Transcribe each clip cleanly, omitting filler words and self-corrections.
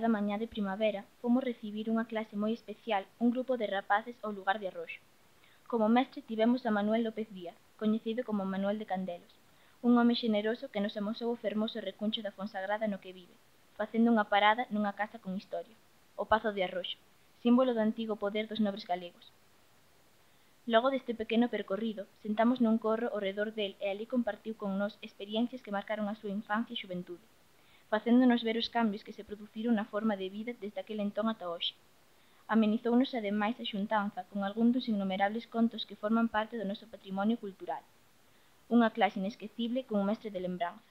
ensoleada mañá de primavera, fomos recibir unha clase moi especial un grupo de rapaces ao lugar de Arroxo. Como mestre tivemos a Manuel López Díaz, coñecido como Manuel de Candelos, un home xeneroso que nos amosou o fermoso recuncho da Fonsagrada no que vive, facendo unha parada nunha casa con historia, o Pazo de Arroxo, símbolo do antigo poder dos nobres galegos. Logo deste pequeno percorrido, sentamos nun corro ao redor del e alí compartiu con nós experiencias que marcaron a súa infancia e xuventude, facéndonos ver os cambios que se produciron na forma de vida desde aquel entón ata hoxe. Amenizounos ademais a xuntanza con algún dos innumerables contos que forman parte do noso patrimonio cultural. Unha clase inesquecible con un mestre de lembranzas.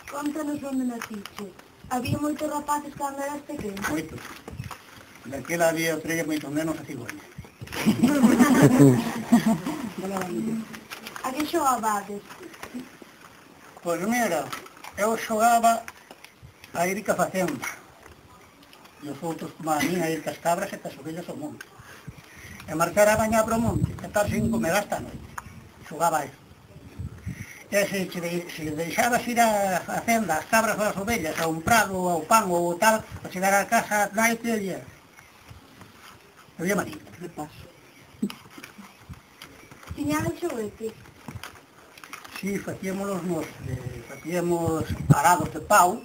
Contanos onde naciste. Había moitos rapaces cando eras pequeno? Moitos. Daquela había trella moito menos a cigüeña. A que xogabades? Pois mira, eu xogaba a ir ca facenda. E os outros como a min a ir cas cabras e cas ovellas ao monte. E marchar a bañar pro monte, e estar sin comer hasta a noite. Xogaba eso. E se deixabas ir a facenda, as cabras ou as ovellas, a un prado, ao pan ou tal, para chegar a casa a noite e había maría. De paso. Tiñades xoguetes? Si, facíamos arados de pau,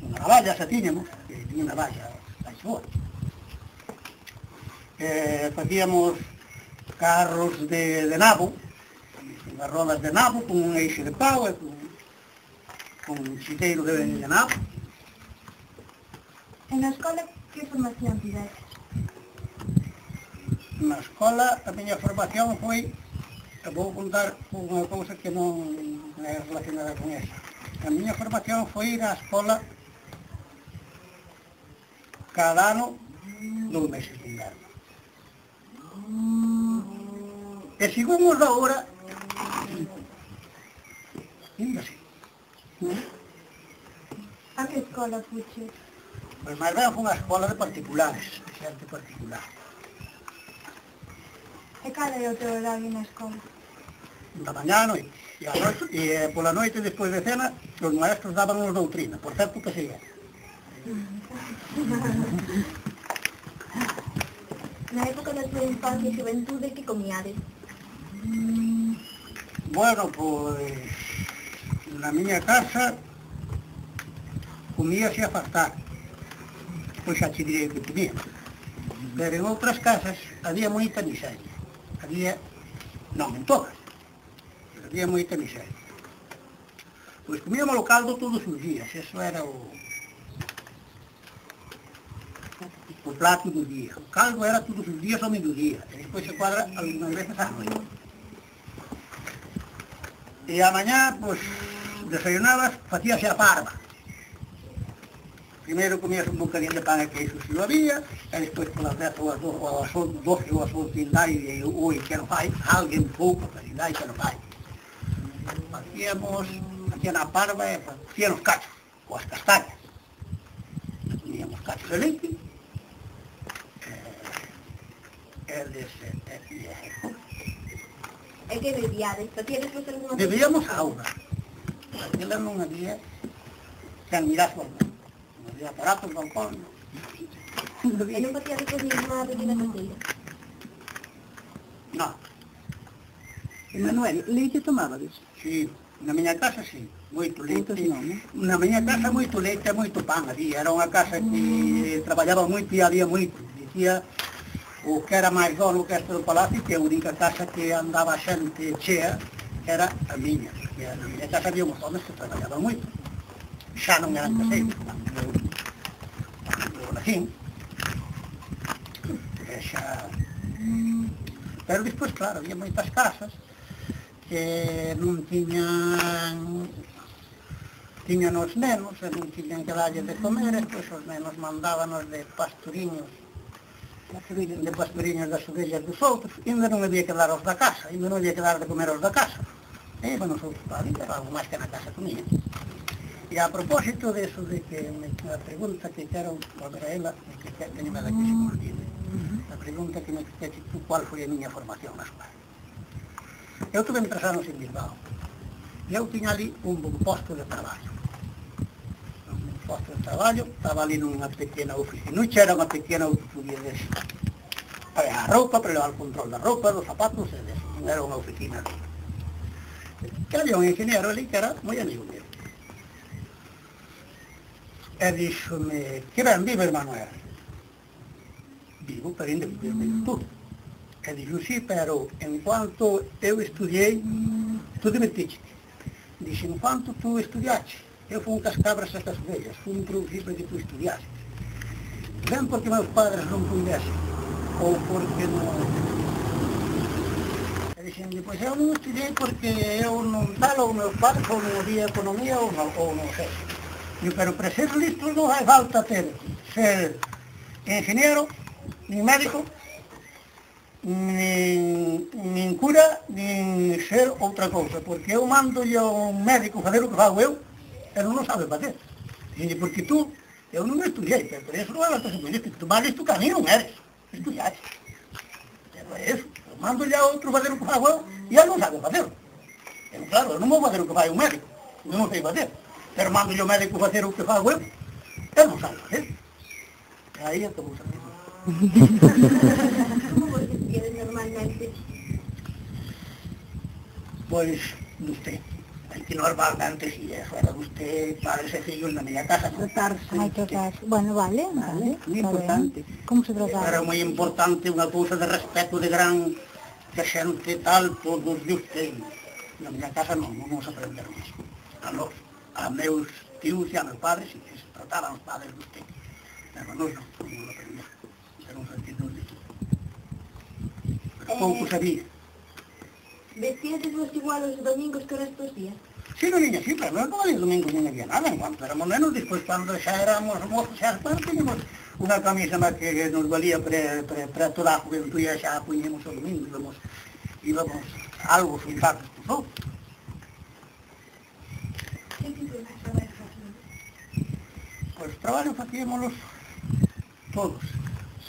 unha navalla xa tiñamos, que tiña unha navalla baixo. Facíamos carros de nabo, as rodas de nabo, con un eixe de pau e con un xiteiro de nabo. E na escola que formación tiveches? Na escola a miña formación foi, vou contar unha cousa que non é relacionada con esa. A miña formación foi ir á escola cada ano 2 meses de inverno. E seguimos agora, ainda así. A que escola fuches? Pois máis ben foi unha escola de particulares, de xente particular. E cal é o teu horario na escola? Da mañá a noite. E pola noite, despois de cena, os maestros daban uns doutrina, por certo que seguía. Na época da tua infancia e xuventude, que comíades? Bueno, pois, na miña casa comíase a fartar. Pois xa te direi que comía. Pero en outras casas había moita miseria. Non en todas, pero había moita miseria. Pois comíamos o caldo todos os días, eso era o plato do día. O caldo era todos os días ao mediodía, e despois se cuadra algunas veces á noite. E a mañá, pois, desayunabas, facíase a parva. Primeiro comías un bocadín de pan e queixo se lo había, e despois polas 10 ou as 12 ou as 11 indai, e oi, que non fai, alguén pouco, pero indai que non fai. Facían a parva e facían os cachos, ou as castañas. Comíamos cachos de leite, E que bebíades? Facíades vos alguna... Bebíamos auga. Aquela non había, sen miras por non. Non había aparatos de alcohol. E non facíades vos ninguna bebida caseira? Non. E Manuel, leite tomabades? Si, na miña casa si, moito leite. Outros non, non? Na miña casa moito leite e moito pan había. Era unha casa que traballaba moito e había moito. Dicía o que era máis dono que este do palacio, que a única casa que andaba xente chea era a miña. Porque na miña casa había uns homens que traballaban moito. Xa non eran caseiros. Eu nacín. Pero despois, claro, había moitas casas que non tiñan os nenos e non tiñan que darlle de comer, e pois os nenos mandábanos de pastoriños das ovellas dos outros, e ainda non había que dar aos da casa, ainda non había que dar de comer aos da casa. E íbamos outros para ali, pero algo máis que na casa comían. E a propósito de eso, de que a pregunta que quero volver a ela, que teño nada que se me olvide, a pregunta que me fixeche tú, cual foi a miña formación na escola. Eu tuve 3 anos en Bilbao, e eu tiña ali un bon posto de traballo. Un posto de traballo, estaba ali nunha pequena oficinucha, era unha pequena oficina de a roupa, para levar o control da roupa, dos zapatos, e de, non era unha oficina ali. Que había un ingeniero ali que era moi amigo meu. E díxome, que ben vive, Manuel? Vivo, pero ainda vive tú. E dixo, sí, pero en cuanto eu estudiei, tú divertiche. Dixe, en cuanto tú estudiaste, eu fui un cascabras estas ovellas, fui introducido para que tú estudiaste. Ben porque meus padres non puidesen, ou porque non... E dixen, pois eu non estudiei porque eu non tal, ou meus padres, ou non había economía, ou non sei. Pero para ser listo non hai falta ser ingeniero, nin médico, nin cura, nin ser outra cousa, porque eu mando a un médico fazer o que fago eu, e non o sabe facer. Dixen, porque tú, eu non estudiei, pero por eso non é bastante listo, tú máis listo que a mí non eres, estudiaste. Pero é eso, eu mando a outro fazer o que fago eu, e ele non sabe facer. Eu, claro, eu non vou fazer o que fai un médico, eu non sei facer. Pero mando o médico facer o que fago eu, ele non sabe facer. E aí acabou a vida. Como vos despiden normalmente? Pois, usted. Aquí normalmente, si fuera usted, padres e fillos na miña casa, non? Tratarse. Hai que tratarse. Bueno, vale. Moi está importante. ben. Como se trataba? Era moi importante, unha cousa de respeto de gran, que xente tal, todos de usted. Na miña casa non nos aprenderon eso. A meus tíos e a meus padres, e que se trataban os padres de usted. Pero non lo aprendemos. Era un sentido de eso. Pero pouco sabía. Vestíades vos igual os domingos que os restos días? Sí, non niña, sí, pero non como de domingo non había nada, en cuanto éramos menos, despois cando xa éramos mozos, xa teníamos unha camisa que nos valía para toda a juventud, e xa puñemos o domingo, íbamos algo soldados por outros. Que tipo de traballo facían? Pois traballo facíamos todos.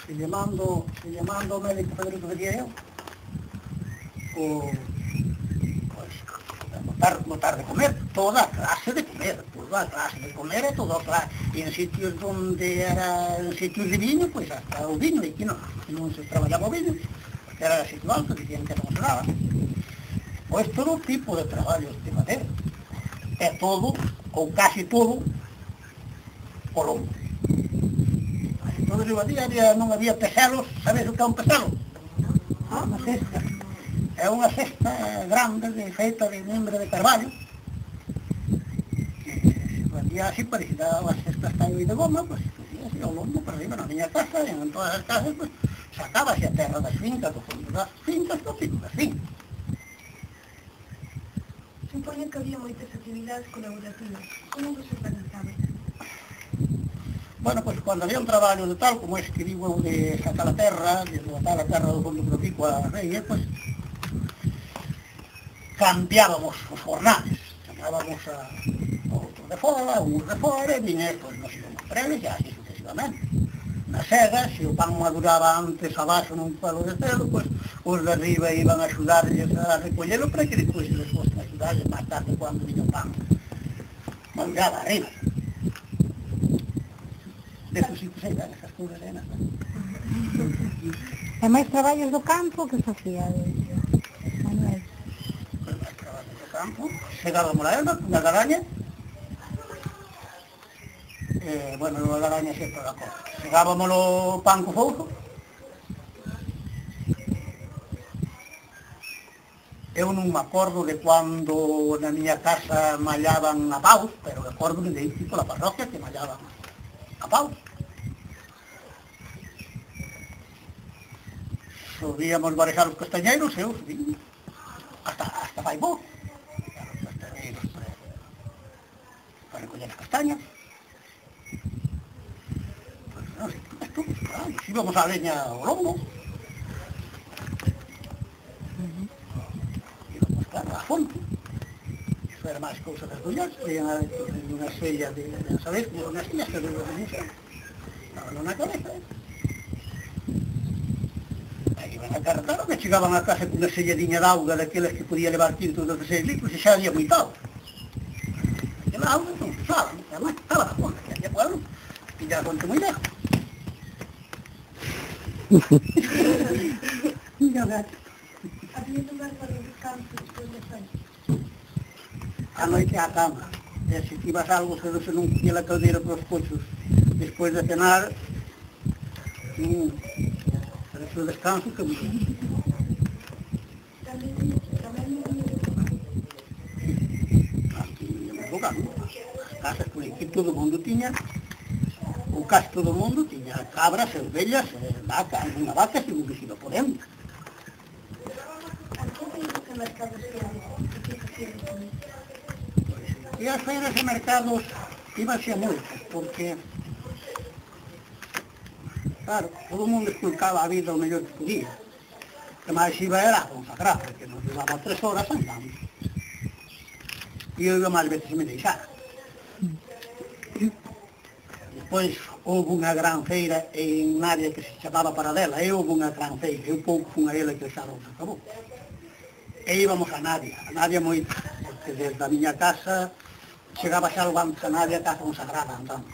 Se lle mando ao médico fazer o que facía eu, botar de comer, toda a clase de comer, e toda a clase, e en sitios donde era, en sitios de viño, pois hasta o viño, e aquí non se traballaba o viño, porque era sitio alto, dicían que non se daba. Pois todo tipo de traballos de facer, e todo, ou casi todo, o lombo. Casi todo o día non había peselos, sabes o que é un peselo? Unha cesta. É unha cesta grande, feita de mimbre de carballo, que se facía así, parecida a cestas tallo de goma, pues se facía así ao lombo, para arriba na miña casa, e en todas as casas, pues, sacábase a terra das fincas, do fondo das fincas, do pico das fincas. Supoño que había moitas actividades colaborativas. Como vos organizabais? Bueno, pues cando había un traballo de tal, como ese que digo eu de sacar a terra, de botar a terra do fondo do pico a rei, pues, cambiábamos os jornales, chamábamos a outros de fora, uns de fora, e viñes, pues, nos íbamos para eles, e así sucesivamente. Na sega, se o pan maduraba antes abaixo nun palo de celo, pues, os de arriba iban a axudarles a recollelo para que depois les fosten a axudarles máis tarde cando viña o pan maduraba arriba. Deso sí que sei, esas cousas enas. E máis traballos do campo que facía, Manuel? Pues máis traballos do campo, chegábamos a erva, unha garaña, bueno, a garaña sempre da cosa. Chegábamos o pan co fouzo, eu non me acordo de cando na miña casa mallaban a paus, pero acordo de ir pola parroquia que mallaban a paus. Subíamos varejar os castañeiros, eu subí hasta fai pouco. Os castañeiros para recoller as castañas. Pues non sei, íbamos a leña ao lombo. Íbamos, claro, a fonte. era máis cousa das mulleres, traían unha sella de, sabéis, como unhas tías que de muxa, estaban na cabeza, aí iban a carretera, que chegaban a casa con unha selladiña de auga daqueles que podía levar 15 ou 16 litros e xa había moitado. Aquela auga non usaban, además estaba na ponta, que había pueblo, e ya conto moi lejos. Mira, ver. Había lugar para descanso despois de sair. A noite á cama. E se ibas algo, se non cogía a caldeira para os cochos despois de cenar, para o seu descanso, que moi bien. As casas por aquí todo o mundo tiña, ou casi todo o mundo tiña cabras, ovellas, vacas, unha vaca se un vecido por dentro. E as feiras e mercados íbanse a moitas, porque, claro, todo o mundo esculcaba a vida o mellor que podía. Que máis iba era a Fonsagrada, que nos levaba 3 horas andando. E eu iba máis veces e me deixara. Despois houve unha gran feira en área que se chamaba Paradela, e houve unha gran feira, eu pouco fun a ela que xa non se acabou. E íbamos a Nadia moito, porque desde a miña casa chegaba xa algo antes a Nadia, a casa Fonsagrada andando.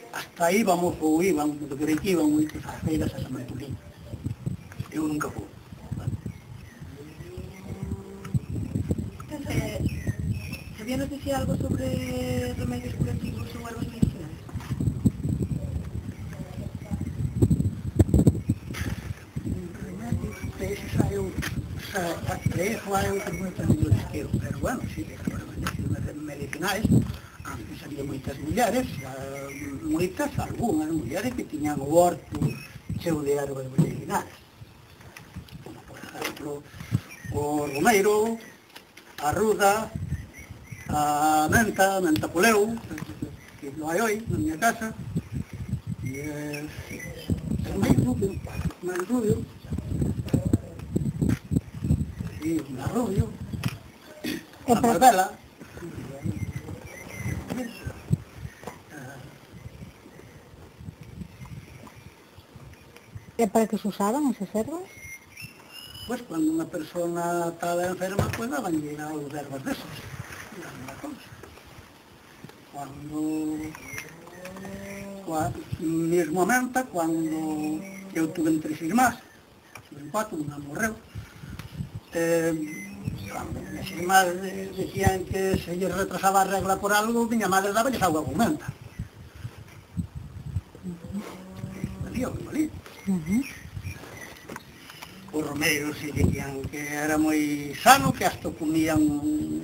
Hasta íbamos ou iban, do que iban moitos ás feiras a San Martín. Eu nunca fui. ¿Sabíanos decir algo sobre remedios curativos ou ervas medicinais? Remédios, eses hai outros moitos mellores que eu, pero bueno, sí, medicinais, antes había moitas mulleres, algunhas mulleres que tiñan o horto cheo de ervas medicinais. Como, por exemplo, o romeiro, a ruda, a menta poleu, que lo hai hoy na miña casa, e o máis rubio, e o máis rubio, a barbela, ¿Y para qué se usaban esas ervas? pues cuando unha persona estaba enferma, pues daban algo de ervas de esos. Mismamente, cuando eu tuve 3 irmás, tuve 4, unha morreu, cando as irmás decían que se lles retrasaba a regla por algo, miña madre daba agua con menta. Valía o que valía. Os romeiros se dicían que era moi sano, que hasta comían